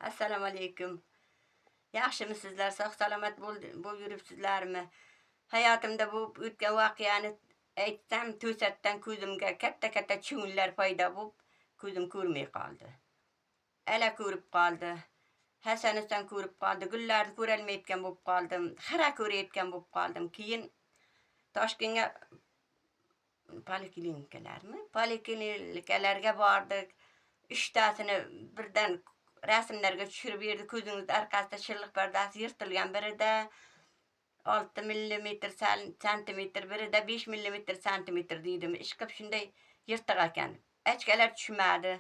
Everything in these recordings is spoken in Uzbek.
Assalomu alaykum. Yaxshimisizlar? Sog' salomat bo'l yuribsizlarmi? Hayotimda bu o'tgan voqeani aytsam, to'satdan ko'zimga katta-katta chivinlar paydo bo'lib, ko'zim ko'rmay qoldi. Ala ko'rib qoldi. Hasan ko'rib qoldi. Gullarni ko'rolmayotgan bo'lib qoldim. Xira ko'rayotgan bo'lib qoldim. Keyin Toshkentga poliklinikalarga bordik. 3 tasini birdan rasmlarga tushirib berdi. Ko'zingiz orqasida shilliq pardasi yirtilgan, birida 6 millimetr santimetr, birida 5 millimetr santimetr deydim. Ishqib shunday yirtiq ekan. Achkalar tushmadi.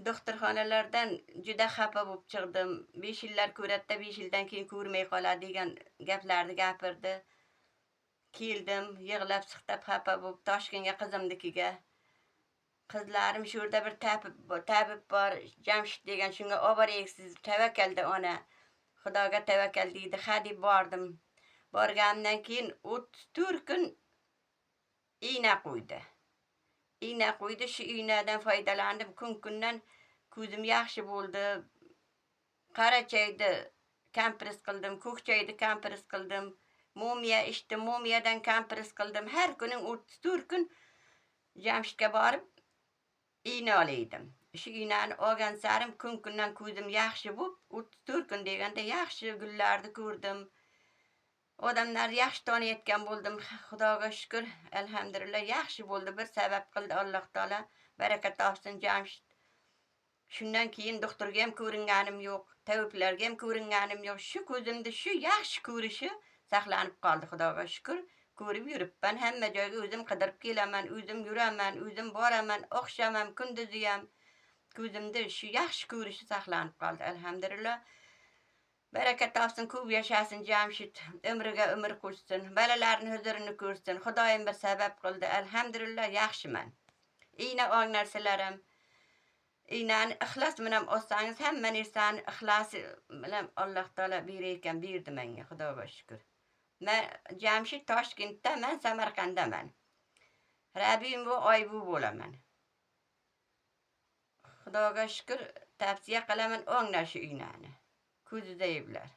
Doktorxonalardan juda xafa bo'lib chiqdim. 5 yillar ko'ratda, 5 yildan keyin ko'rmay qoladi degan gaplarni gapirdi. Keldim, yig'lab siqtab xafa bo'lib Toshkentga qizimnikiga. Qizlarim shu yerda bir tabib bor, Jamshid degan, shunga olib boraysiz, tavakkalda ona. Xudoga tavakkal deydi. Ha deb bordim. Borganimdan keyin 34 kun igna qo'ydi. Igna qo'ydi, shu ignadan foydalandim. Kun-kundan ko'zim yaxshi bo'ldi. Qora choyni kompres qildim, ko'k choyni kompres qildim. Momiya ichdim, momiyadan kompres qildim. Har kuni 34 kun Jamshidga borib igna olaydim. Shu ignani olgan sarim kun-kundan ko'zim yaxshi bo'lib, 34 kun deganda yaxshi gullarni ko'rdim. Odamlarni yaxshi taniyotgan bo'ldim. Xudoga shukr, alhamdulillah yaxshi bo'ldi. Bir sabab qildi Alloh taolo. Baraka topsin Jamshid. Shundan keyin doktorga ham ko'ringanim yo'q, tabiblarga ham ko'ringanim yo'q. Shu ko'zimda shu yaxshi ko'rishi saqlanib qoldi, Xudoga shukr. Ko'rib yuribman, hamma joyga o'zim qidirib kelaman, o'zim yuraman, o'zim boraman, o'xshamam, kunduzi ham. Ko'zimda shu yaxshi ko'rishi saqlanib qoldi, alhamdulillah. Baraka topsin, ko'p yashasin Jamshid, umriga umr qo'shsin, balalarning huzurini ko'rsin. Xudoyim bir sabab qildi, alhamdulillah yaxshiman. Igna ong narsalarim, ignani ixlos bilan olsangiz, hamma narsani ixlosi bilan Alloh taolo berar ekan, berdi menga, Xudoga shukr. Men Jamshid Toshkentda, men Samarqanddaman. Rabiim bu oy bu bo'laman. Xudoga shukr, tavsiya qilaman o'ngna shu ignani. Ko'zida yeblar.